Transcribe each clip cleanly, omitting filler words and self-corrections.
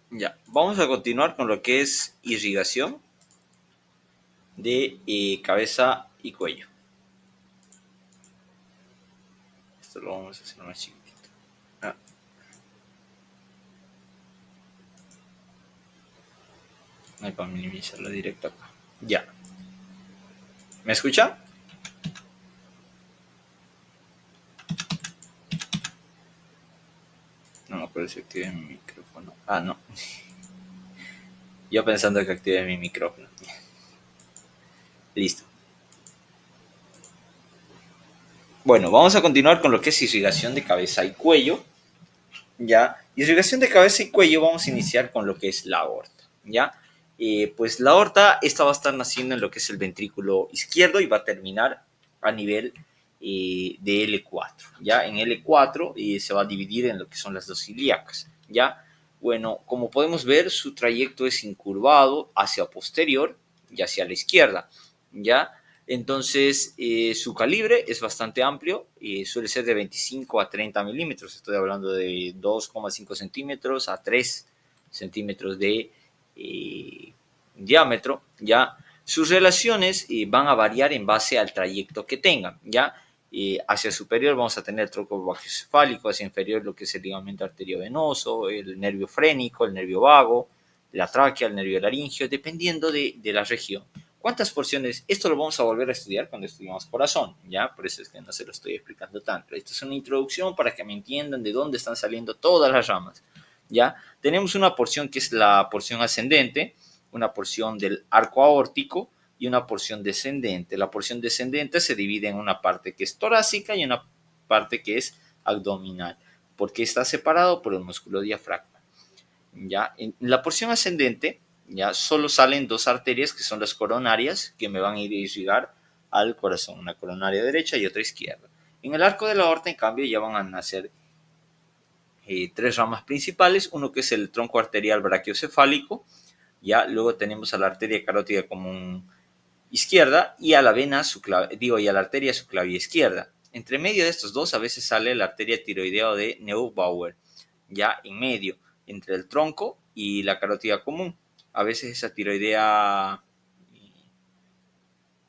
Ya, vamos a continuar con lo que es irrigación de cabeza y cuello. Esto lo vamos a hacer más chiquitito. Ah, no hay para minimizarla directo acá. Ya. ¿Me escucha? No me acuerdo si activé mi micrófono. Ah, no. Yo pensando que activé mi micrófono. Listo. Bueno, vamos a continuar con lo que es irrigación de cabeza y cuello. Ya, irrigación de cabeza y cuello, vamos a iniciar con lo que es la aorta. Ya, pues la aorta, esta va a estar naciendo en lo que es el ventrículo izquierdo y va a terminar a nivel de L4. Ya, en L4 se va a dividir en lo que son las dos ilíacas. Ya, bueno, como podemos ver, su trayecto es incurvado hacia posterior y hacia la izquierda. Ya, entonces, su calibre es bastante amplio, suele ser de 25 a 30 milímetros, estoy hablando de 2,5 centímetros a 3 centímetros de diámetro, ¿ya? Sus relaciones van a variar en base al trayecto que tengan, ¿ya? Hacia superior vamos a tener el tronco brachiocefálico, hacia inferior lo que es el ligamento arteriovenoso, el nervio frénico, el nervio vago, la tráquea, el nervio laringio, dependiendo de la región. ¿Cuántas porciones? Esto lo vamos a volver a estudiar cuando estudiamos corazón, ¿ya? Por eso es que no se lo estoy explicando tanto. Esto es una introducción para que me entiendan de dónde están saliendo todas las ramas, ¿ya? Tenemos una porción que es la porción ascendente, una porción del arco aórtico y una porción descendente. La porción descendente se divide en una parte que es torácica y una parte que es abdominal, porque está separado por el músculo diafragma. ¿Ya? En la porción ascendente ya solo salen dos arterias que son las coronarias que me van a ir a irrigar al corazón, una coronaria derecha y otra izquierda. En el arco de la aorta, en cambio, ya van a nacer tres ramas principales, uno que es el tronco arterial brachiocefálico, ya luego tenemos a la arteria carótida común izquierda y a la vena y a la arteria subclavia izquierda. Entre medio de estos dos a veces sale la arteria tiroidea de Neubauer, ya en medio, entre el tronco y la carótida común. A veces esa tiroidea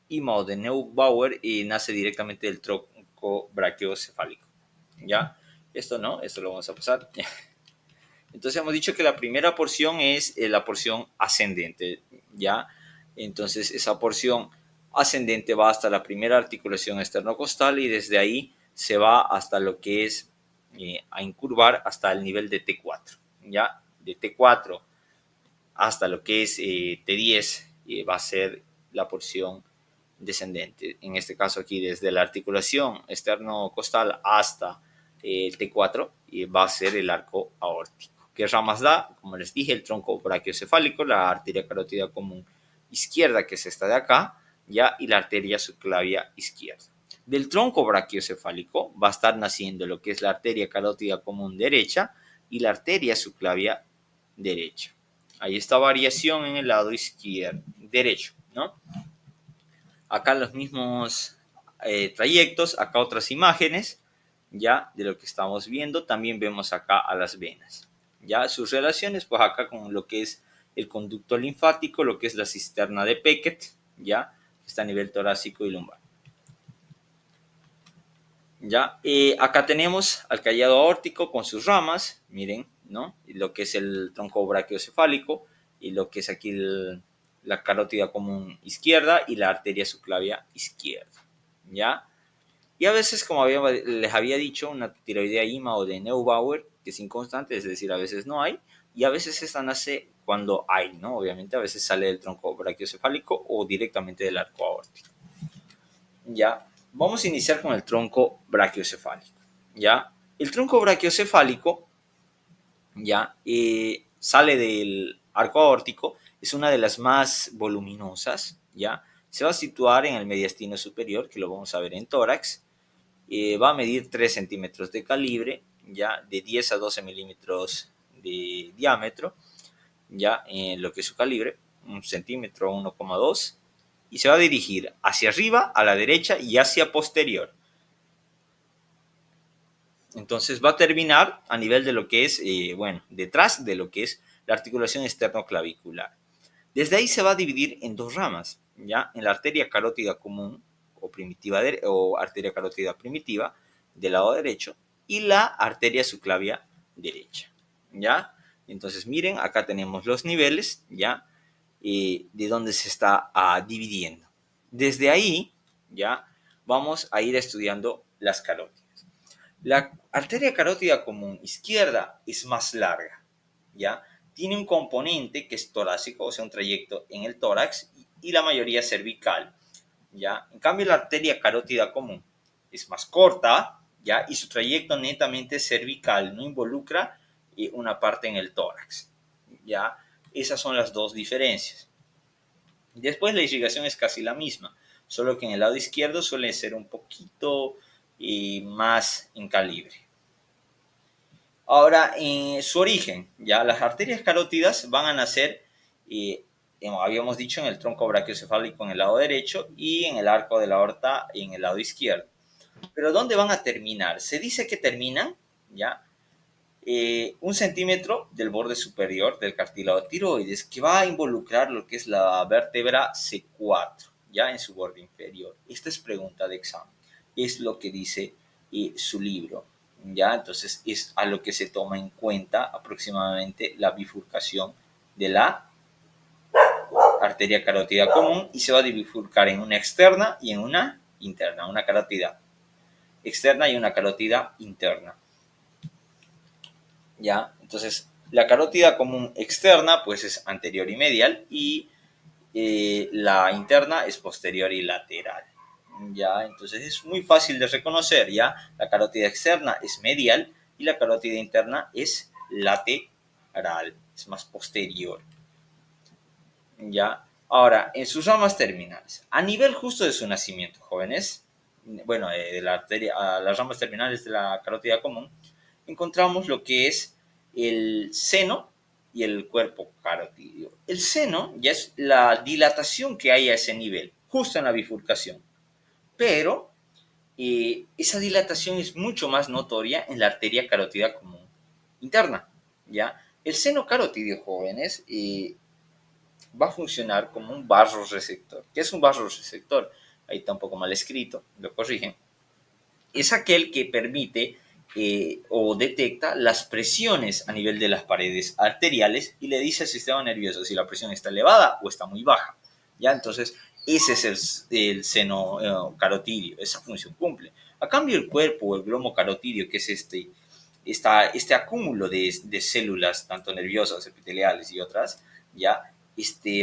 IMA de Neubauer nace directamente del tronco brachiocefálico. ¿Ya? Esto no, esto lo vamos a pasar. Entonces hemos dicho que la primera porción es la porción ascendente, ¿ya? Entonces esa porción ascendente va hasta la primera articulación esternocostal y desde ahí se va hasta lo que es a incurvar hasta el nivel de T4, ¿ya? De T4 hasta lo que es T10 va a ser la porción descendente. En este caso aquí desde la articulación esternocostal hasta el T4 va a ser el arco aórtico. ¿Qué ramas da? Como les dije, el tronco brachiocefálico, la arteria carótida común izquierda, que es esta de acá, ya, y la arteria subclavia izquierda. Del tronco brachiocefálico va a estar naciendo lo que es la arteria carótida común derecha y la arteria subclavia derecha. Hay esta variación en el lado izquierdo, derecho, ¿no? Acá los mismos trayectos, acá otras imágenes, ya de lo que estamos viendo. También vemos acá a las venas, ya sus relaciones, pues acá con lo que es el conducto linfático, lo que es la cisterna de Beckett, ya está a nivel torácico y lumbar. Ya, acá tenemos al callado aórtico con sus ramas, miren, ¿no? Y lo que es el tronco brachiocefálico y lo que es aquí la carótida común izquierda y la arteria subclavia izquierda, ¿ya? Y a veces, como les había dicho, una tiroidea IMA o de Neubauer, que es inconstante, es decir, a veces no hay, y a veces esta nace cuando hay, ¿no? Obviamente, a veces sale del tronco brachiocefálico o directamente del arco aórtico. Ya, vamos a iniciar con el tronco brachiocefálico. Ya, el tronco brachiocefálico ya sale del arco aórtico, es una de las más voluminosas, ya, se va a situar en el mediastino superior, que lo vamos a ver en tórax, va a medir 3 centímetros de calibre, ya, de 10 a 12 milímetros de diámetro, ya, en lo que es su calibre, 1 centímetro, 1,2, y se va a dirigir hacia arriba, a la derecha y hacia posterior. Entonces va a terminar a nivel de lo que es, bueno, detrás de lo que es la articulación esternoclavicular. Desde ahí se va a dividir en dos ramas, ¿ya? En la arteria carótida común o primitiva o arteria carótida primitiva del lado derecho y la arteria subclavia derecha, ¿ya? Entonces, miren, acá tenemos los niveles, ¿ya? De donde se está dividiendo. Desde ahí, ¿ya? Vamos a ir estudiando las carótidas. La arteria carótida común izquierda es más larga, ¿ya? Tiene un componente que es torácico, o sea, un trayecto en el tórax y la mayoría cervical, ¿ya? En cambio, la arteria carótida común es más corta, ¿ya? Y su trayecto netamente cervical, no involucra una parte en el tórax, ¿ya? Esas son las dos diferencias. Después la irrigación es casi la misma, solo que en el lado izquierdo suele ser un poquito más en calibre. Ahora, su origen, ya las arterias carótidas van a nacer, habíamos dicho, en el tronco brachiocefálico en el lado derecho y en el arco de la aorta en el lado izquierdo. Pero ¿dónde van a terminar? Se dice que terminan, ya, 1 centímetro del borde superior del cartílago tiroides, que va a involucrar lo que es la vértebra C4, ya en su borde inferior. Esta es pregunta de examen, es lo que dice su libro, ya. Entonces es a lo que se toma en cuenta aproximadamente la bifurcación de la arteria carótida común y se va a bifurcar en una externa y en una interna, una carótida externa y una carótida interna. ¿Ya? Entonces, la carótida común externa, pues es anterior y medial, y la interna es posterior y lateral. ¿Ya? Entonces, es muy fácil de reconocer, ¿ya? La carótida externa es medial y la carótida interna es lateral, es más posterior. ¿Ya? Ahora, en sus ramas terminales, a nivel justo de su nacimiento, jóvenes, bueno, de la arteria, a las ramas terminales de la carótida común, encontramos lo que es el seno y el cuerpo carotídeo. El seno ya es la dilatación que hay a ese nivel, justo en la bifurcación, pero esa dilatación es mucho más notoria en la arteria carótida común interna, ¿ya? El seno carotídeo, jóvenes, va a funcionar como un vasoreceptor. ¿Qué es un vasoreceptor? Ahí está un poco mal escrito, lo corrigen. Es aquel que permite o detecta las presiones a nivel de las paredes arteriales y le dice al sistema nervioso si la presión está elevada o está muy baja. ¿Ya? Entonces, ese es el seno carotídeo, esa función cumple. A cambio, el cuerpo o el glomo carotídeo, que es este acúmulo de células, tanto nerviosas, epiteliales y otras, ¿ya?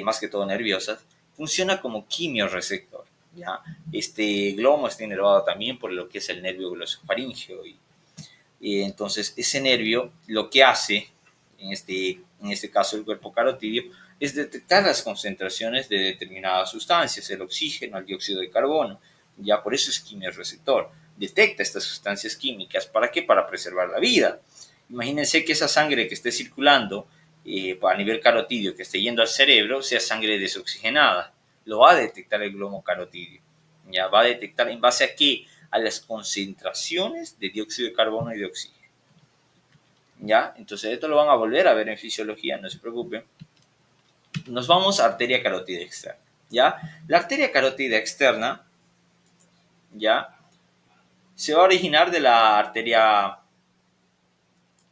Más que todo nerviosas, funciona como quimiorreceptor. ¿Ya? Este glomo está inervado también por lo que es el nervio glosofaríngeo y entonces ese nervio lo que hace, en este caso el cuerpo carotídeo, es detectar las concentraciones de determinadas sustancias, el oxígeno, el dióxido de carbono, ya por eso es quimiorreceptor, detecta estas sustancias químicas, ¿para qué? Para preservar la vida. Imagínense que esa sangre que esté circulando a nivel carotídeo, que esté yendo al cerebro, sea sangre desoxigenada, lo va a detectar el glomo carotídeo. Ya va a detectar en base a qué, a las concentraciones de dióxido de carbono y de oxígeno. ¿Ya? Entonces esto lo van a volver a ver en fisiología, no se preocupen. Nos vamos a arteria carótida externa. ¿Ya? La arteria carótida externa, ¿ya? Se va a originar de la arteria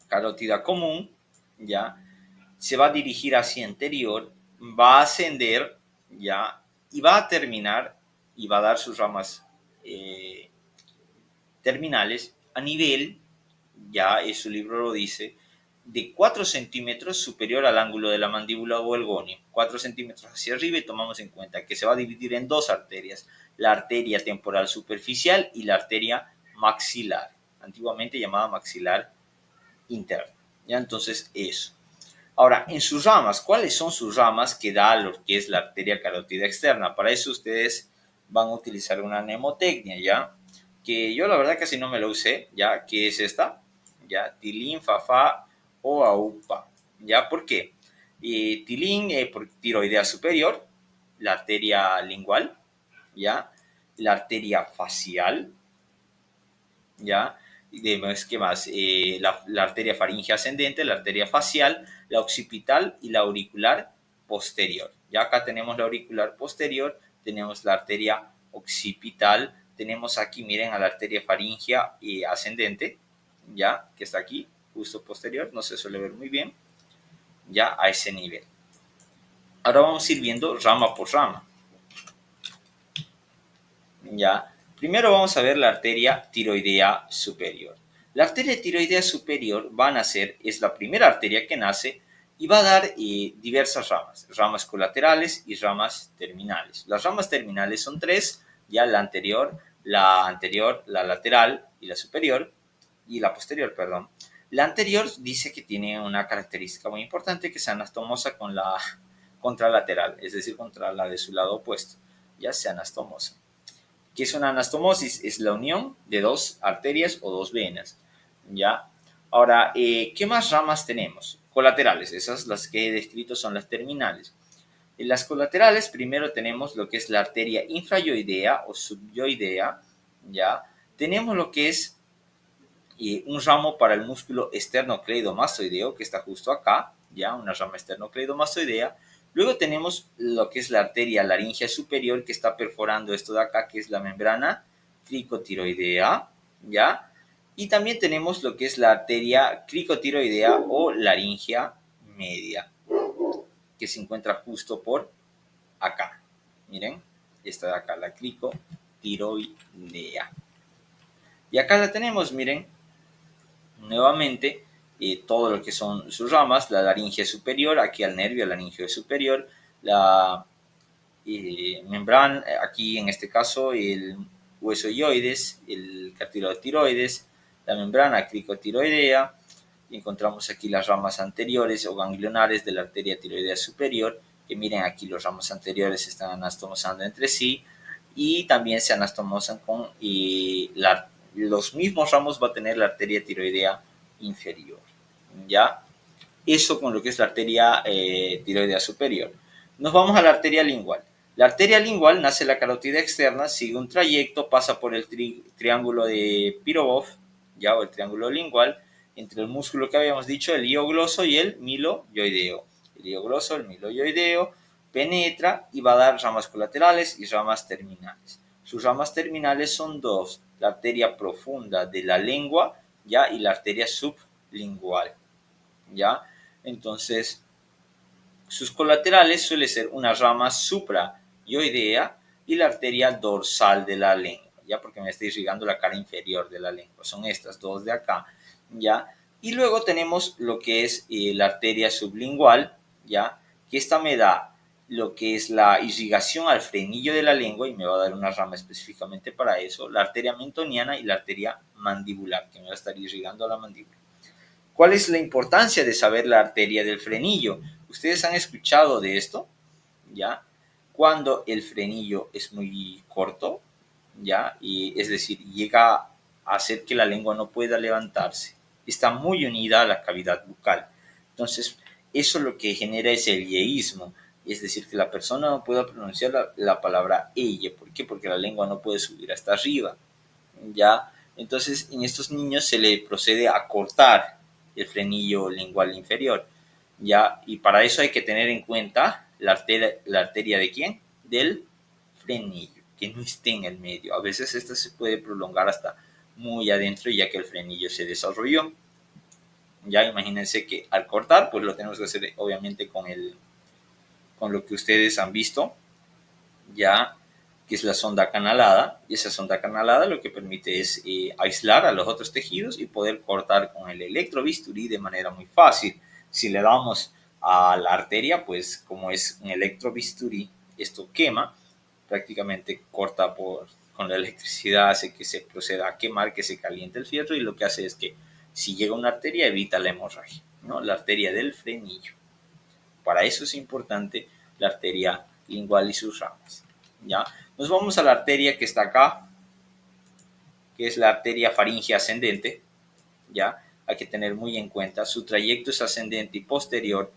carótida común, ¿ya? Se va a dirigir hacia anterior, va a ascender, ¿ya? Y va a terminar y va a dar sus ramas terminales a nivel, ya su libro lo dice, de 4 centímetros superior al ángulo de la mandíbula o el gonio, 4 centímetros hacia arriba, y tomamos en cuenta que se va a dividir en dos arterias, la arteria temporal superficial y la arteria maxilar, antiguamente llamada maxilar interna. ¿Ya? Entonces eso. Ahora, en sus ramas, ¿cuáles son sus ramas que da lo que es la arteria carótida externa? Para eso ustedes van a utilizar una mnemotecnia, ¿ya? Que yo la verdad casi no me lo usé, ¿ya? ¿Qué es esta? ¿Ya? Tilín, Fafá o Aupa, ¿ya? ¿Por qué? Tilín por tiroidea superior, la arteria lingual, ¿ya? La arteria facial, ¿ya? ¿Qué más? La arteria faríngea ascendente, la arteria facial, la occipital y la auricular posterior. Ya acá tenemos la auricular posterior, tenemos la arteria occipital, tenemos aquí, miren, a la arteria faríngea ascendente, ya, que está aquí, justo posterior, no se suele ver muy bien, ya a ese nivel. Ahora vamos a ir viendo rama por rama. Ya, primero vamos a ver la arteria tiroidea superior. La arteria tiroidea superior va a nacer, es la primera arteria que nace y va a dar diversas ramas, ramas colaterales y ramas terminales. Las ramas terminales son tres, ya la anterior, la lateral y la superior, y la posterior, perdón. La anterior dice que tiene una característica muy importante, que es anastomosa con la contralateral, es decir, contra la de su lado opuesto, ya sea anastomosa. ¿Qué es una anastomosis? Es la unión de dos arterias o dos venas, ¿ya? Ahora, ¿qué más ramas tenemos? Colaterales, esas las que he descrito son las terminales. En las colaterales primero tenemos lo que es la arteria infrayoidea o subyoidea, ¿ya? Tenemos lo que es un ramo para el músculo esternocleidomastoideo, que está justo acá, ya, una rama esternocleidomastoidea. Luego tenemos lo que es la arteria laringea superior, que está perforando esto de acá, que es la membrana cricotiroidea, ya. Y también tenemos lo que es la arteria cricotiroidea o laringea media, que se encuentra justo por acá. Miren, esta de acá, la cricotiroidea. Y acá la tenemos, miren, nuevamente todo lo que son sus ramas, la laringe superior, aquí al nervio laringeo superior, la membrana, aquí en este caso el hueso ioides, el cartílago tiroides, la membrana cricotiroidea, y encontramos aquí las ramas anteriores o ganglionares de la arteria tiroidea superior, que miren aquí los ramos anteriores se están anastomosando entre sí, y también se anastomosan con los mismos ramos va a tener la arteria tiroidea inferior, ¿ya? Eso con lo que es la arteria tiroidea superior. Nos vamos a la arteria lingual. La arteria lingual nace en la carótida externa, sigue un trayecto, pasa por el triángulo de Pirogov, ¿ya? O el triángulo lingual, entre el músculo que habíamos dicho, el iogloso y el miloioideo. El iogloso, el miloioideo, penetra y va a dar ramas colaterales y ramas terminales. Sus ramas terminales son dos, la arteria profunda de la lengua, ¿ya? Y la arteria sublingual, ¿ya? Entonces, sus colaterales suele ser una rama suprayoidea y la arteria dorsal de la lengua, ¿ya? Porque me está irrigando la cara inferior de la lengua. Son estas dos de acá, ¿ya? Y luego tenemos lo que es la arteria sublingual, ¿ya? Que esta me da lo que es la irrigación al frenillo de la lengua y me va a dar una rama específicamente para eso, la arteria mentoniana y la arteria mandibular, que me va a estar irrigando a la mandíbula. ¿Cuál es la importancia de saber la arteria del frenillo? ¿Ustedes han escuchado de esto? ¿Ya? Cuando el frenillo es muy corto, ¿ya? Y es decir, llega a hacer que la lengua no pueda levantarse. Está muy unida a la cavidad bucal. Entonces, eso lo que genera es el yeísmo, es decir, que la persona no pueda pronunciar la palabra ella. ¿Por qué? Porque la lengua no puede subir hasta arriba, ¿ya? Entonces, en estos niños se le procede a cortar el frenillo lingual inferior, ¿ya? Y para eso hay que tener en cuenta la arteria ¿de quién? Del frenillo, que no esté en el medio. A veces esta se puede prolongar hasta muy adentro, ya que el frenillo se desarrolló. Ya imagínense que al cortar, pues lo tenemos que hacer obviamente con lo que ustedes han visto, ya, que es la sonda canalada, y esa sonda canalada lo que permite es aislar a los otros tejidos y poder cortar con el electrobisturí de manera muy fácil. Si le damos a la arteria, pues como es un electrobisturí, esto quema, prácticamente corta con la electricidad, hace que se proceda a quemar, que se caliente el fierro, y lo que hace es que si llega una arteria evita la hemorragia, ¿no? La arteria del frenillo. Para eso es importante la arteria lingual y sus ramas, ¿ya? Nos vamos a la arteria que está acá, que es la arteria faríngea ascendente, ¿ya? Hay que tener muy en cuenta, su trayecto es ascendente y posterior,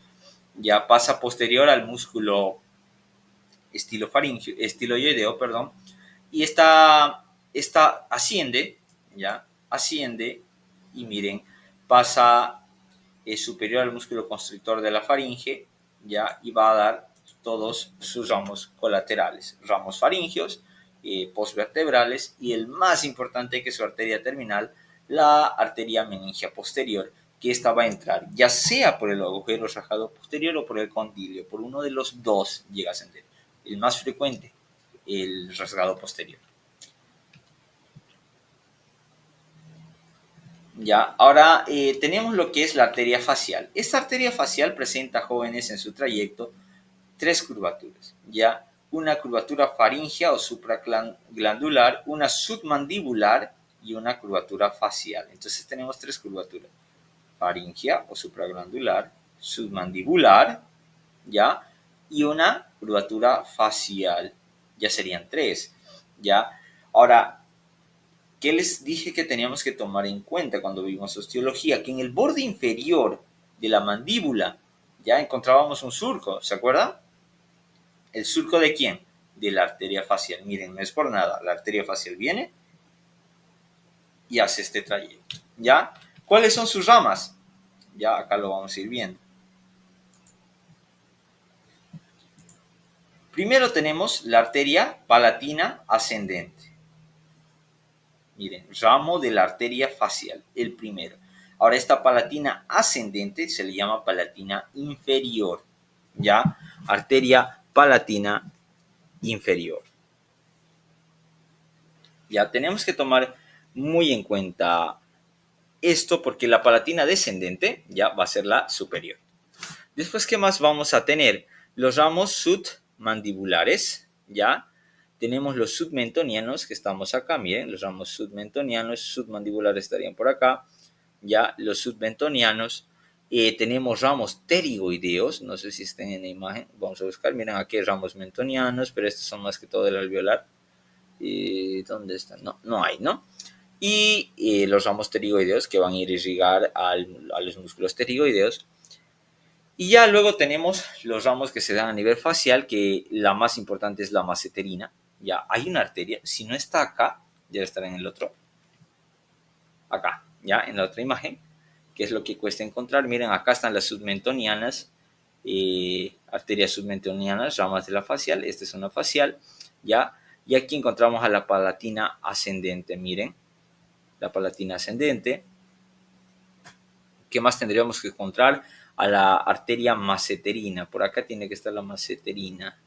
ya pasa posterior al músculo estiloideo, perdón, y esta asciende, ¿ya? Asciende y miren, pasa superior al músculo constrictor de la faringe, ya, y va a dar todos sus ramos colaterales, ramos faringeos, postvertebrales y el más importante, que es su arteria terminal, la arteria meningia posterior, que esta va a entrar ya sea por el agujero rajado posterior o por el condilio, por uno de los dos llega a ascender. El más frecuente, el rasgado posterior. Ya, ahora tenemos lo que es la arteria facial. Esta arteria facial presenta, jóvenes, en su trayecto tres curvaturas, ya, una curvatura faríngea o supraglandular, una submandibular y una curvatura facial. Entonces tenemos tres curvaturas: faríngea o supraglandular, submandibular, ya, y una curvatura facial. Ya serían tres, ya. Ahora, ¿qué les dije que teníamos que tomar en cuenta cuando vimos osteología? Que en el borde inferior de la mandíbula ya encontrábamos un surco, ¿se acuerdan? ¿El surco de quién? De la arteria facial. Miren, no es por nada, la arteria facial viene y hace este trayecto, ¿ya? ¿Cuáles son sus ramas? Ya acá lo vamos a ir viendo. Primero tenemos la arteria palatina ascendente. Miren, ramo de la arteria facial, el primero. Ahora, esta palatina ascendente se le llama palatina inferior, ¿ya? Arteria palatina inferior. Ya tenemos que tomar muy en cuenta esto, porque la palatina descendente ya va a ser la superior. Después, ¿qué más vamos a tener? Los ramos submandibulares, ¿ya? Tenemos los submentonianos, que estamos acá, miren, los ramos submentonianos, submandibulares estarían por acá, ya, los submentonianos. Tenemos ramos pterigoideos, no sé si estén en la imagen, vamos a buscar, miren, aquí hay ramos mentonianos, pero estos son más que todo del alveolar. ¿Dónde están? No, no hay, ¿no? Y los ramos pterigoideos, que van a irrigar a los músculos pterigoideos. Y ya luego tenemos los ramos que se dan a nivel facial, que la más importante es la masseterina. Ya hay una arteria, si no está acá, ya estará en el otro. Acá, ya en la otra imagen, que es lo que cuesta encontrar. Miren, acá están las submentonianas, arterias submentonianas, ramas de la facial. Esta es una facial, ya. Y aquí encontramos a la palatina ascendente, miren, la palatina ascendente. ¿Qué más tendríamos que encontrar? A la arteria masseterina. Por acá tiene que estar la masseterina,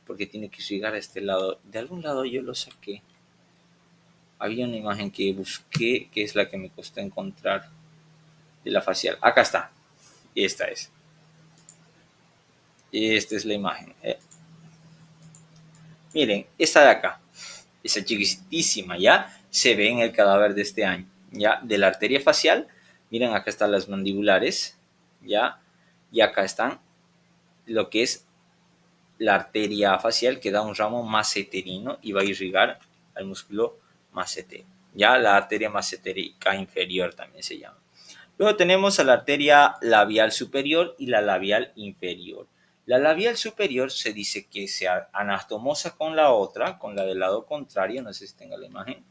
porque tiene que llegar a este lado. De algún lado yo lo saqué. Había una imagen que busqué, que es la que me costó encontrar, de la facial. Acá está. Esta es. Esta es la imagen. Miren, esta de acá. Esa chiquitísima, ya se ve en el cadáver de este año. Ya, de la arteria facial. Miren, acá están las mandibulares. Ya. Y acá están lo que es la arteria facial, que da un ramo masseterino y va a irrigar al músculo massetero. Ya, la arteria massetérica inferior también se llama. Luego tenemos a la arteria labial superior y la labial inferior. La labial superior se dice que se anastomosa con la otra, con la del lado contrario, no sé si tenga la imagen,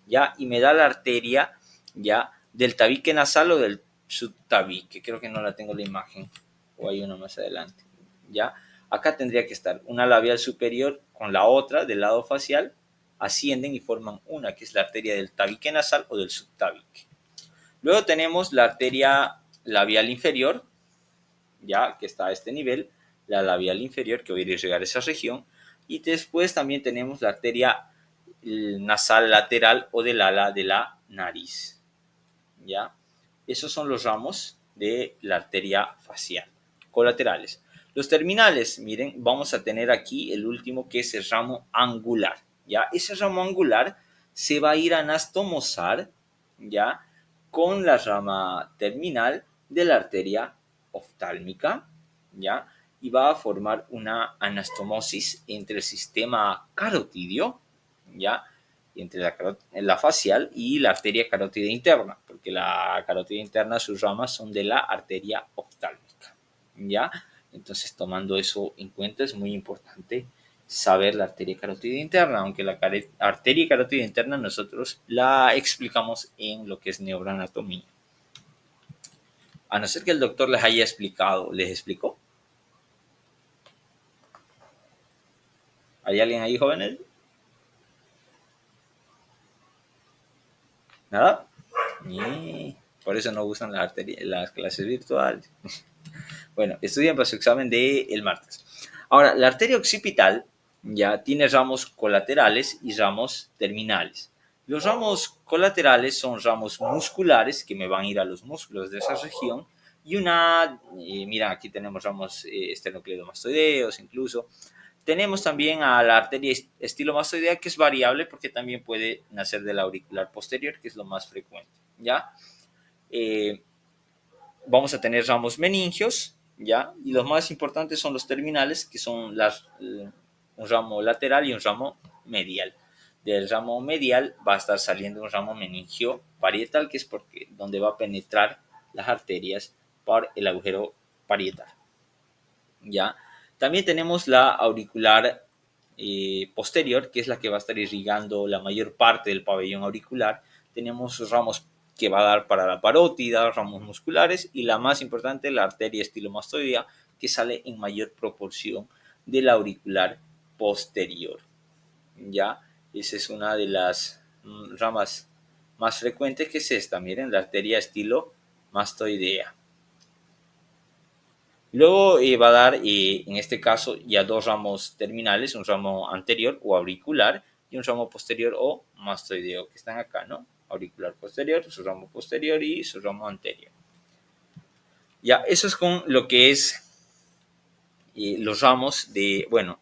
ya, y me da la arteria, ya, del tabique nasal o del subtabique. Creo que no la tengo la imagen, o hay uno más adelante, ya. Acá tendría que estar una labial superior con la otra del lado facial, ascienden y forman una, que es la arteria del tabique nasal o del subtabique. Luego tenemos la arteria labial inferior, ya que está a este nivel, la labial inferior, que va a llegar a esa región. Y después también tenemos la arteria nasal lateral o del ala de la nariz, ¿ya? Esos son los ramos de la arteria facial, colaterales. Los terminales, miren, vamos a tener aquí el último, que es el ramo angular, ¿ya? Ese ramo angular se va a ir a anastomosar, ¿ya?, con la rama terminal de la arteria oftálmica, ¿ya? Y va a formar una anastomosis entre el sistema carotidio, ¿ya?, entre la facial y la arteria carótida interna, porque la carótida interna, sus ramas son de la arteria oftálmica, ¿ya? Entonces, tomando eso en cuenta, es muy importante saber la arteria carótida interna, aunque la arteria carótida interna nosotros la explicamos en lo que es neuroanatomía. A no ser que el doctor les haya explicado, ¿les explicó? ¿Hay alguien ahí, jóvenes? ¿Nada? Por eso no usan las clases virtuales. Bueno, estudien para su examen del martes. Ahora, la arteria occipital ya tiene ramos colaterales y ramos terminales. Los ramos colaterales son ramos musculares que me van a ir a los músculos de esa región. Y mira, aquí tenemos ramos esternocleidomastoideos incluso. Tenemos también a la arteria estilomastoidea, que es variable porque también puede nacer del auricular posterior, que es lo más frecuente, ¿ya? Vamos a tener ramos meningios, ¿ya? Y los más importantes son los terminales, que son un ramo lateral y un ramo medial. Del ramo medial va a estar saliendo un ramo meningio parietal, que es donde va a penetrar las arterias por el agujero parietal, ¿ya? También tenemos la auricular posterior, que es la que va a estar irrigando la mayor parte del pabellón auricular. Tenemos ramos que va a dar para la parótida, ramos musculares, y la más importante, la arteria estilomastoidea, que sale en mayor proporción de la auricular posterior. ¿Ya? Esa es una de las ramas más frecuentes, que es esta. Miren, la arteria estilomastoidea. Luego va a dar, en este caso, ya dos ramos terminales, un ramo anterior o auricular y un ramo posterior o mastoideo, que están acá, ¿no? Auricular posterior, su ramo posterior y su ramo anterior. Ya, eso es con lo que es los ramos de, bueno,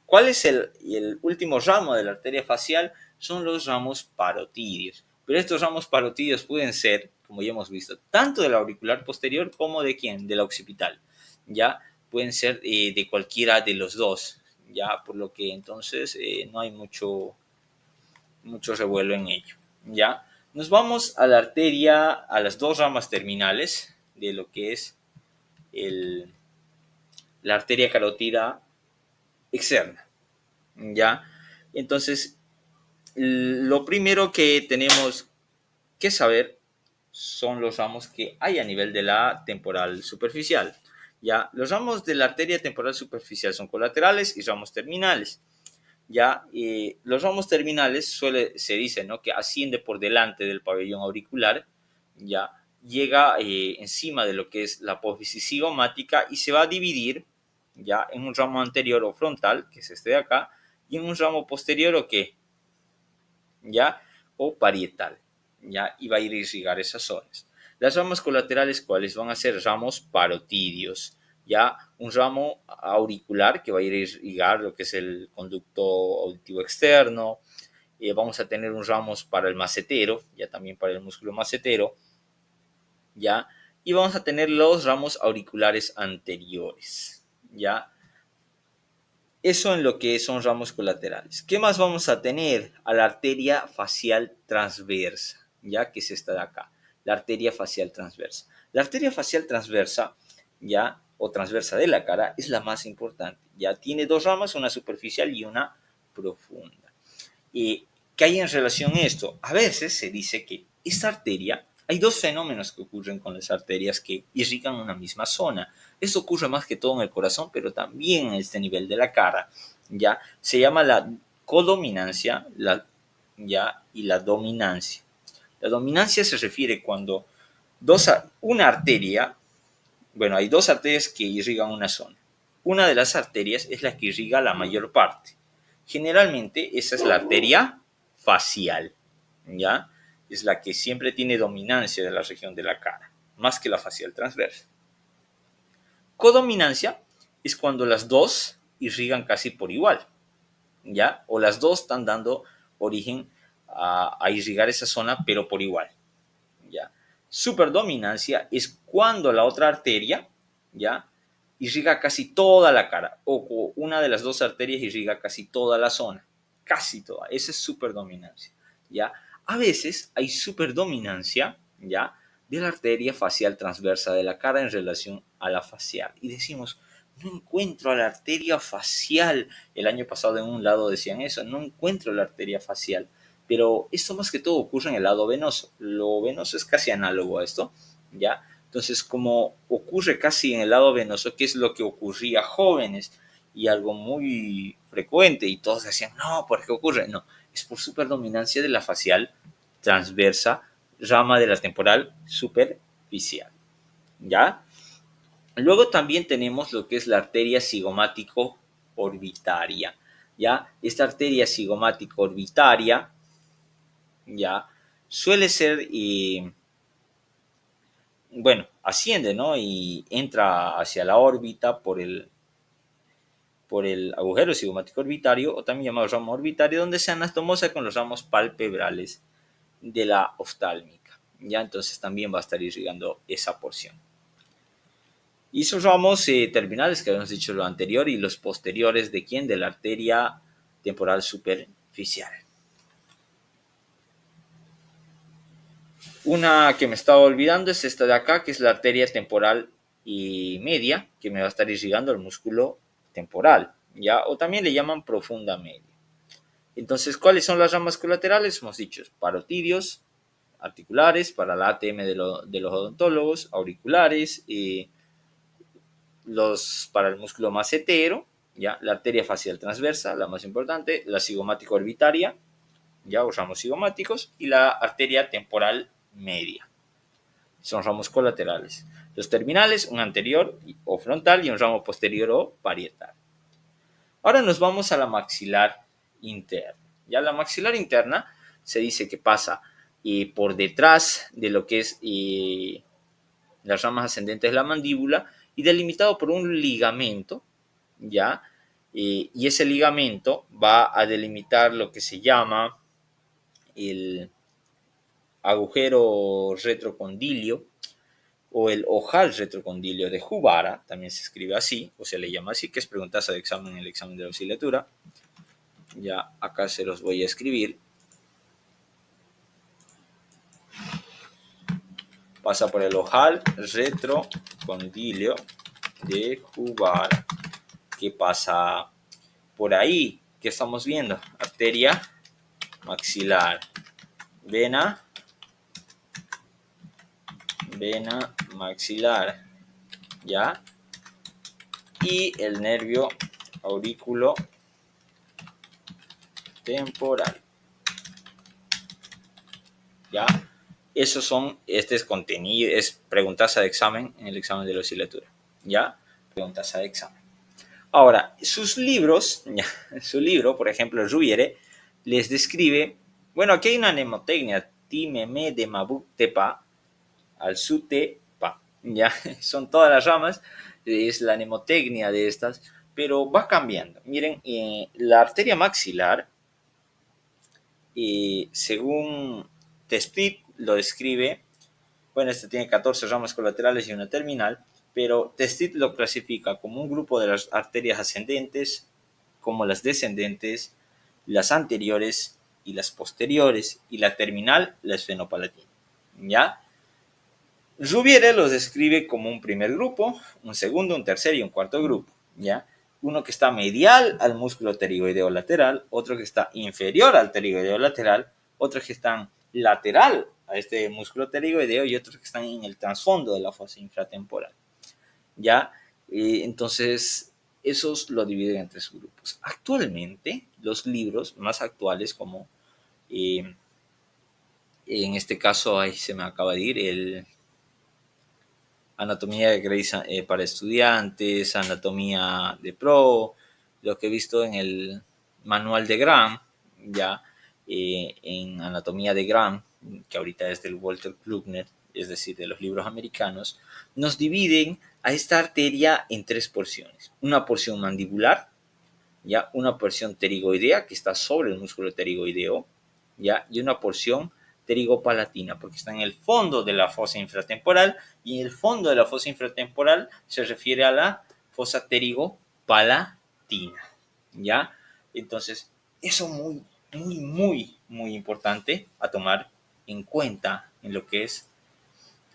¿cuál es el último ramo de la arteria facial? Son los ramos parotídeos. Pero estos ramos parotídeos pueden ser, como ya hemos visto, tanto del auricular posterior como de ¿quién? De la occipital. ¿Ya? Pueden ser de cualquiera de los dos, ¿ya? Por lo que entonces no hay mucho revuelo en ello, ¿ya? Nos vamos a la arteria, a las dos ramas terminales de lo que es la arteria carótida externa, ¿ya? Entonces, lo primero que tenemos que saber son los ramos que hay a nivel de la temporal superficial. Ya, los ramos de la arteria temporal superficial son colaterales y ramos terminales. Ya, los ramos terminales se dice, ¿no?, que asciende por delante del pabellón auricular, ya, llega encima de lo que es la apófisis cigomática y se va a dividir, ya, en un ramo anterior o frontal, que es este de acá, y en un ramo posterior o qué, ya, o parietal, ya, y va a ir a irrigar esas zonas. Las ramas colaterales, ¿cuáles van a ser? Ramos parotídeos, ya, un ramo auricular que va a ir a irrigar lo que es el conducto auditivo externo. Vamos a tener un ramos para el macetero, ya también para el músculo macetero, ya, y vamos a tener los ramos auriculares anteriores, ya. Eso en lo que son ramos colaterales. ¿Qué más vamos a tener? A la arteria facial transversa, ya, que es esta de acá, la arteria facial transversa. La arteria facial transversa, ya, o transversa de la cara, es la más importante. Ya tiene dos ramas, una superficial y una profunda. ¿Qué hay en relación a esto? A veces se dice que esta arteria, hay dos fenómenos que ocurren con las arterias que irrigan una misma zona. Esto ocurre más que todo en el corazón, pero también en este nivel de la cara. ¿Ya? Se llama la codominancia ¿ya? Y la dominancia. La dominancia se refiere cuando una arteria, bueno, hay dos arterias que irrigan una zona. Una de las arterias es la que irriga la mayor parte. Generalmente esa es la arteria facial, ¿ya? Es la que siempre tiene dominancia de la región de la cara, más que la facial transversa. Codominancia es cuando las dos irrigan casi por igual, ¿ya? O las dos están dando origen a irrigar esa zona, pero por igual, ¿ya? Superdominancia es cuando la otra arteria, ¿ya?, irriga casi toda la cara, o una de las dos arterias irriga casi toda la zona, casi toda. Esa es superdominancia, ¿ya? A veces hay superdominancia, ¿ya?, de la arteria facial transversa de la cara en relación a la facial. Y decimos, no encuentro a la arteria facial. El año pasado en un lado decían eso, no encuentro la arteria facial. Pero esto más que todo ocurre en el lado venoso. Lo venoso es casi análogo a esto, ¿ya? Entonces, como ocurre casi en el lado venoso, ¿qué es lo que ocurría a jóvenes? Y algo muy frecuente, y todos decían, no, ¿por qué ocurre? No, es por superdominancia de la facial transversa, rama de la temporal superficial, ¿ya? Luego también tenemos lo que es la arteria cigomático-orbitaria, ¿ya? Esta arteria cigomático-orbitaria, ¿ya? Suele ser, bueno, asciende, ¿no? Y entra hacia la órbita por el agujero cigomático orbitario, o también llamado ramo orbitario, donde se anastomosa con los ramos palpebrales de la oftálmica, ¿ya? Entonces también va a estar irrigando esa porción. Y esos ramos terminales que habíamos dicho lo anterior y los posteriores de quién, de la arteria temporal superficial. Una que me estaba olvidando es esta de acá, que es la arteria temporal y media, que me va a estar irrigando el músculo temporal, ¿ya? O también le llaman profunda media. Entonces, ¿cuáles son las ramas colaterales? Hemos dicho parotidios, articulares, para la ATM de los odontólogos, auriculares, para el músculo macetero, ¿ya? La arteria facial transversa, la más importante, la cigomático orbitaria, ya, o ramos cigomáticos, y la arteria temporal media. Son ramos colaterales. Los terminales, un anterior o frontal y un ramo posterior o parietal. Ahora nos vamos a la maxilar interna. Ya la maxilar interna se dice que pasa por detrás de lo que es las ramas ascendentes de la mandíbula y delimitado por un ligamento, ¿ya? Y ese ligamento va a delimitar lo que se llama el agujero retrocondilio o el ojal retrocondilio de Jubara, también se escribe así, o se le llama así, que es preguntaza de examen en el examen de la auxiliatura. Ya acá se los voy a escribir. Pasa por el ojal retrocondilio de Jubara. ¿Qué pasa por ahí? ¿Qué estamos viendo? Arteria maxilar, vena maxilar, ¿ya? Y el nervio aurículo temporal, ¿ya? Esos son, este es contenido, es preguntas de examen en el examen de la auxiliatura, ¿ya? Preguntas de examen. Ahora, sus libros, su libro, por ejemplo, Rubiere, les describe, bueno, aquí hay una mnemotecnia, timeme de mabuk tepa, al sute pa, ya, son todas las ramas, es la mnemotecnia de estas, pero va cambiando. Miren, la arteria maxilar, según Testit lo describe, bueno, este tiene 14 ramas colaterales y una terminal, pero Testit lo clasifica como un grupo de las arterias ascendentes, como las descendentes, las anteriores y las posteriores, y la terminal, la esfenopalatina, ¿ya? Rubiere los describe como un primer grupo, un segundo, un tercer y un cuarto grupo, ¿ya? Uno que está medial al músculo pterigoideo lateral, otro que está inferior al pterigoideo lateral, otros que están lateral a este músculo pterigoideo y otros que están en el trasfondo de la fosa infratemporal, ¿ya? Entonces, esos lo dividen en tres grupos. Actualmente, los libros más actuales, como en este caso, ahí se me acaba de ir, el anatomía de Grey's para estudiantes, anatomía de pro, lo que he visto en el manual de Graham, ya en anatomía de Graham, que ahorita es del Walter Klugner, es decir, de los libros americanos, nos dividen a esta arteria en tres porciones. Una porción mandibular, ya una porción pterigoidea que está sobre el músculo pterigoideo, ya, y una porción pterigopalatina, porque está en el fondo de la fosa infratemporal, y en el fondo de la fosa infratemporal se refiere a la fosa pterigopalatina, ¿ya? Entonces, eso muy importante a tomar en cuenta en lo que es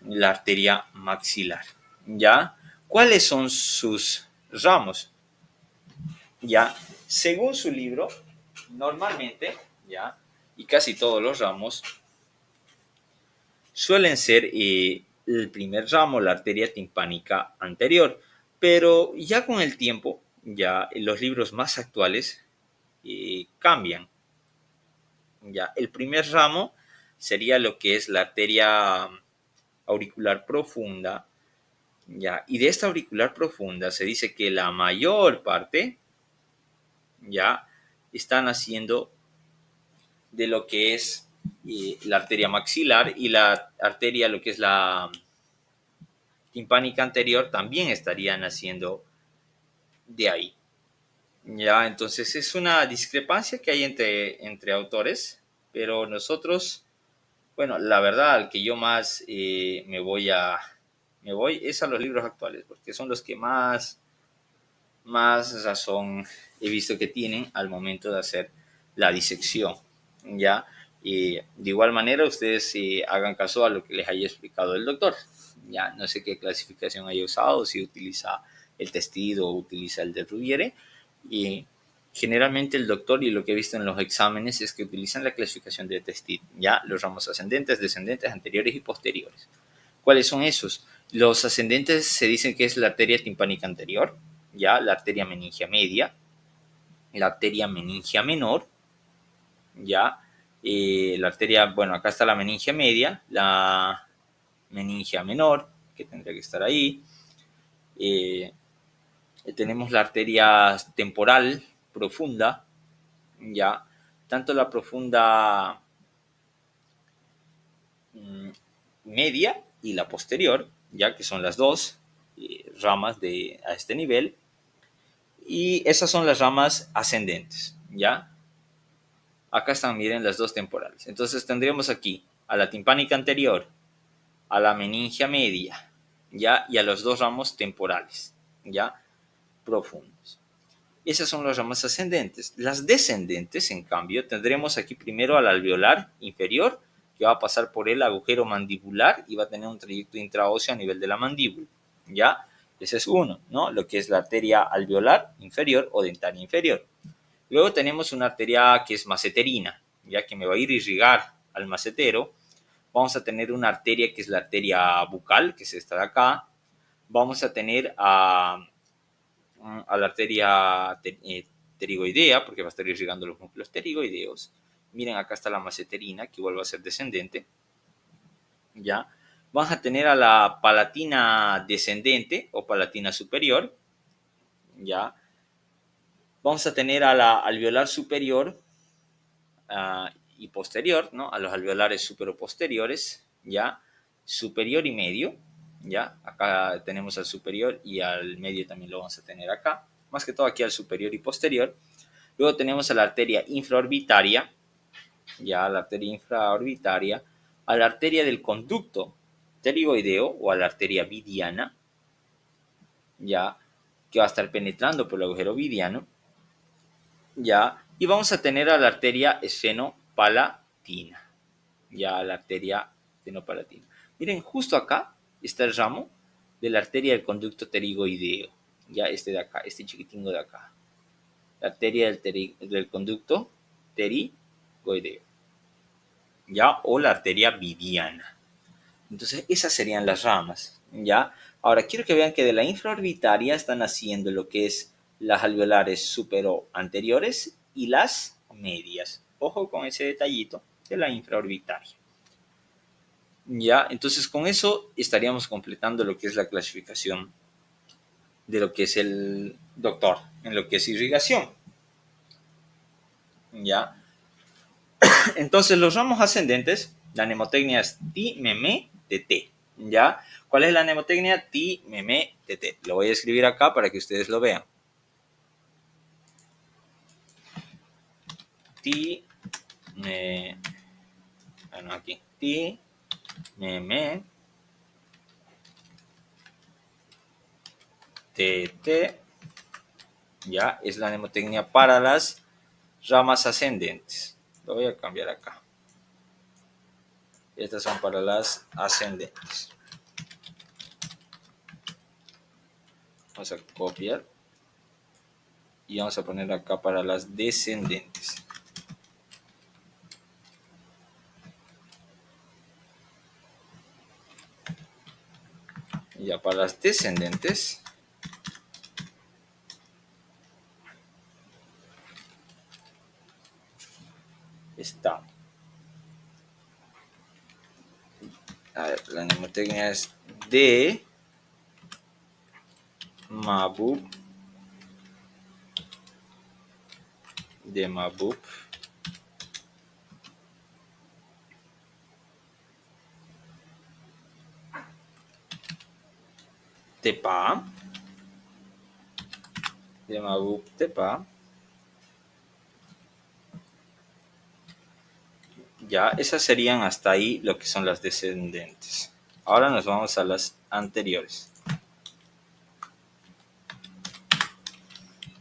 la arteria maxilar, ¿ya? ¿Cuáles son sus ramos. Ya, según su libro, normalmente, ya, y casi todos los ramos suelen ser el primer ramo, la arteria timpánica anterior, pero ya con el tiempo, ya los libros más actuales cambian. Ya, el primer ramo sería lo que es la arteria auricular profunda, ya, y de esta auricular profunda se dice que la mayor parte ya están haciendo de lo que es la arteria maxilar, y la arteria, lo que es la timpánica anterior, también estarían haciendo de ahí. Ya, entonces es una discrepancia que hay entre autores, pero nosotros, bueno, la verdad, al que yo más me voy es a los libros actuales, porque son los que más razón he visto que tienen al momento de hacer la disección, ¿ya? Y de igual manera ustedes hagan caso a lo que les haya explicado el doctor, ya no sé qué clasificación haya usado, si utiliza el testido o utiliza el de Rubiere, y generalmente el doctor, y lo que he visto en los exámenes, es que utilizan la clasificación de Testit, ya los ramos ascendentes, descendentes, anteriores y posteriores. ¿Cuáles son esos? Los ascendentes se dicen que es la arteria timpánica anterior, ya la arteria meningia media, la arteria meningia menor, ya la arteria, bueno, acá está la meningia media, la meningia menor, que tendría que estar ahí. Tenemos la arteria temporal profunda, ya, tanto la profunda media y la posterior, ya que son las dos ramas a este nivel, y esas son las ramas ascendentes, ¿ya? Acá están, miren, las dos temporales. Entonces tendríamos aquí a la timpánica anterior, a la meningia media, ¿ya? Y a los dos ramos temporales, ¿ya? Profundos. Esas son las ramas ascendentes. Las descendentes, en cambio, tendremos aquí primero al alveolar inferior, que va a pasar por el agujero mandibular y va a tener un trayecto intraóseo a nivel de la mandíbula, ¿ya? Ese es uno, ¿no? Lo que es la arteria alveolar inferior o dentaria inferior. Luego tenemos una arteria que es maceterina, ya que me va a ir a irrigar al macetero. Vamos a tener una arteria que es la arteria bucal, que es esta de acá. Vamos a tener a la arteria pterigoidea, porque va a estar irrigando los núcleos pterigoideos. Miren, acá está la maceterina, que vuelve a ser descendente. ¿Ya? Vamos a tener a la palatina descendente o palatina superior. ¿Ya? Vamos a tener a la alveolar superior y posterior, ¿no? A los alveolares superoposteriores, ¿ya? Superior y medio, ¿ya? Acá tenemos al superior y al medio también lo vamos a tener acá. Más que todo aquí al superior y posterior. Luego tenemos a la arteria infraorbitaria, ya la arteria infraorbitaria, a la arteria del conducto pterigoideo o a la arteria vidiana, ya, que va a estar penetrando por el agujero vidiano, ya, y vamos a tener a la arteria esfenopalatina, ya la arteria esfenopalatina. Miren, justo acá está el ramo de la arteria del conducto pterigoideo, ya este de acá, este chiquitingo de acá, la arteria del conducto pterigoideo, ya, o la arteria vidiana. Entonces, esas serían las ramas, ya. Ahora, quiero que vean que de la infraorbitaria están haciendo lo que es las alveolares superoanteriores y las medias. Ojo con ese detallito de la infraorbitaria. Ya, entonces con eso estaríamos completando lo que es la clasificación de lo que es el doctor en lo que es irrigación. Ya, entonces los ramos ascendentes, la mnemotecnia es ti, meme, tt. ¿Ya? ¿Cuál es la mnemotecnia? Ti, meme, tt. Lo voy a escribir acá para que ustedes lo vean. Ti, me, bueno, aquí. Ti, meme, tt. Ya, es la mnemotecnia para las ramas ascendentes. Lo voy a cambiar acá. Estas son para las ascendentes. Vamos a copiar Y vamos a poner acá para las descendentes. Ya para las descendentes está. A ver, la mnemotecnia es de Mabub. De Mabub. Tepa. De Mabub Tepa. Ya, esas serían hasta ahí lo que son las descendentes. Ahora nos vamos a las anteriores.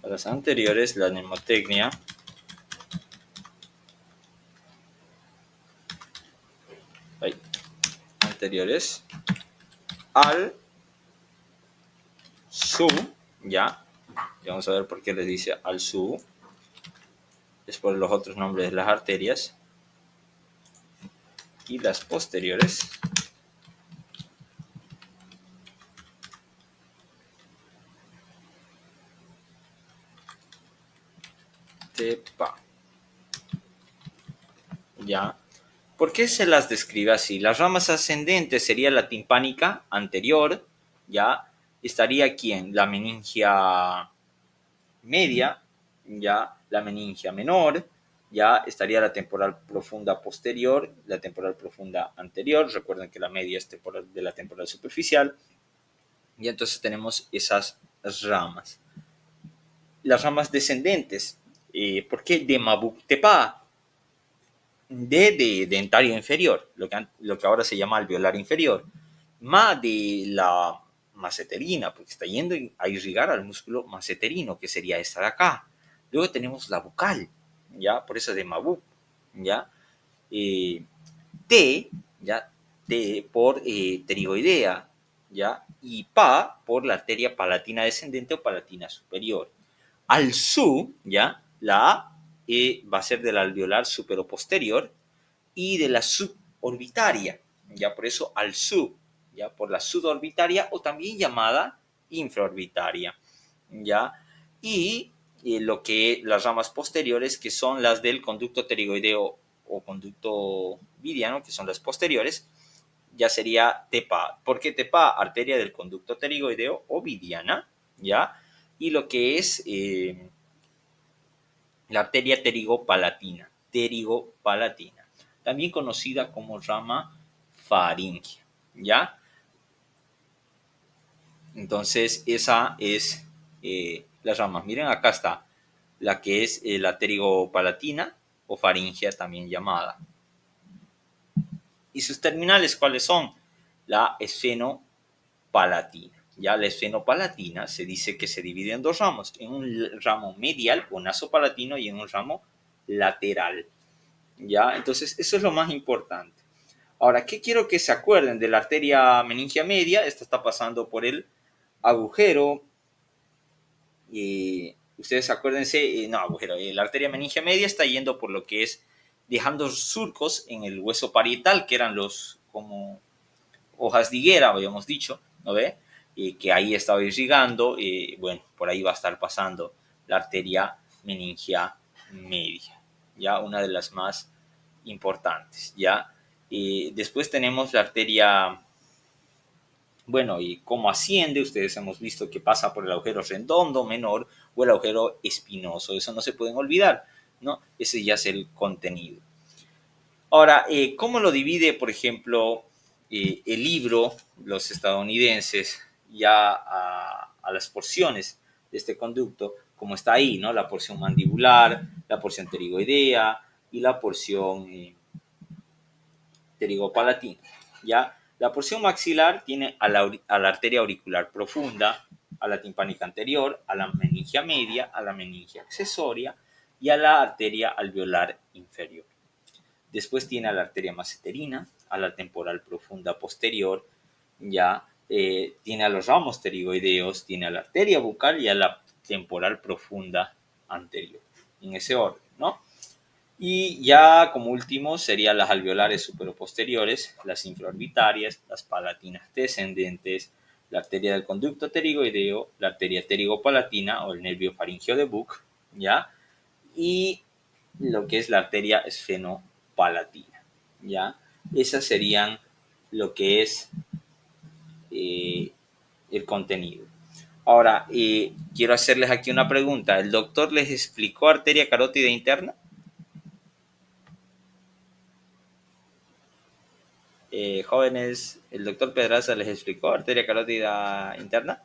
A las anteriores, la mnemotecnia anteriores al su, ya. Y vamos a ver por qué les dice al su. Es por los otros nombres de las arterias. Y las posteriores tepa. Ya. ¿Por qué se las describe así? Las ramas ascendentes sería la timpánica anterior, ya. Estaría ¿quién? La meningia media, ya. La meningia menor, ya. Estaría la temporal profunda posterior, la temporal profunda anterior. Recuerden que la media es temporal de la temporal superficial. Y entonces tenemos esas ramas. Las ramas descendentes. ¿Por qué de Mabuktepa? De dentario inferior, lo que ahora se llama alveolar inferior. Ma de la maceterina, porque está yendo a irrigar al músculo maceterino, que sería esta de acá. Luego tenemos la bucal, ¿ya? Por eso de Mabuk, ¿ya? T, ¿ya? T por pterigoidea, ¿ya? Y pa por la arteria palatina descendente o palatina superior. Al su, ¿ya? La A va a ser del alveolar superoposterior y de la suborbitaria, ¿ya? Por eso al sub, ¿ya? Por la suborbitaria o también llamada infraorbitaria, ¿ya? Y lo que las ramas posteriores, que son las del conducto pterigoideo o conducto vidiano, que son las posteriores, ya sería TEPA. ¿Por qué TEPA? Arteria del conducto pterigoideo o vidiana, ¿ya? Y lo que es la arteria pterigopalatina, también conocida como rama faríngea, ¿ya? Entonces, esa es las ramas. Miren, acá está la que es la pterigopalatina o faringea también llamada. ¿Y sus terminales cuáles son? La esfenopalatina. Ya la esfenopalatina se dice que se divide en dos ramos, en un ramo medial o nasopalatino y en un ramo lateral. ¿Ya? Entonces, eso es lo más importante. Ahora, ¿qué quiero que se acuerden de la arteria meningia media? Esta está pasando por el agujero. Ustedes acuérdense, no, agujero, la arteria meningia media está yendo por lo que es dejando surcos en el hueso parietal, que eran los como hojas de higuera, habíamos dicho, ¿no ve? Que ahí estaba irrigando, bueno, por ahí va a estar pasando la arteria meningia media, ya una de las más importantes, ya. Después tenemos la arteria, bueno, y cómo asciende, ustedes hemos visto que pasa por el agujero redondo menor o el agujero espinoso, eso no se pueden olvidar, ¿no? Ese ya es el contenido. Ahora, ¿cómo lo divide, por ejemplo, el libro, los estadounidenses, ya a las porciones de este conducto, como está ahí, ¿no? La porción mandibular, la porción pterigoidea y la porción pterigopalatina, ¿ya? La porción maxilar tiene a la arteria auricular profunda, a la timpánica anterior, a la meningia media, a la meningia accesoria y a la arteria alveolar inferior. Después tiene a la arteria maceterina, a la temporal profunda posterior, ya tiene a los ramos pterigoideos, tiene a la arteria bucal y a la temporal profunda anterior, en ese orden, ¿no? Y ya como último serían las alveolares superoposteriores, las infraorbitarias, las palatinas descendentes, la arteria del conducto pterigoideo, la arteria pterigopalatina o el nervio faringeo de Buck, ¿ya? Y lo que es la arteria esfenopalatina, ¿ya? Esas serían lo que es el contenido. Ahora, quiero hacerles aquí una pregunta. ¿El doctor les explicó arteria carótida interna? Jóvenes, ¿el doctor Pedraza les explicó arteria carótida interna?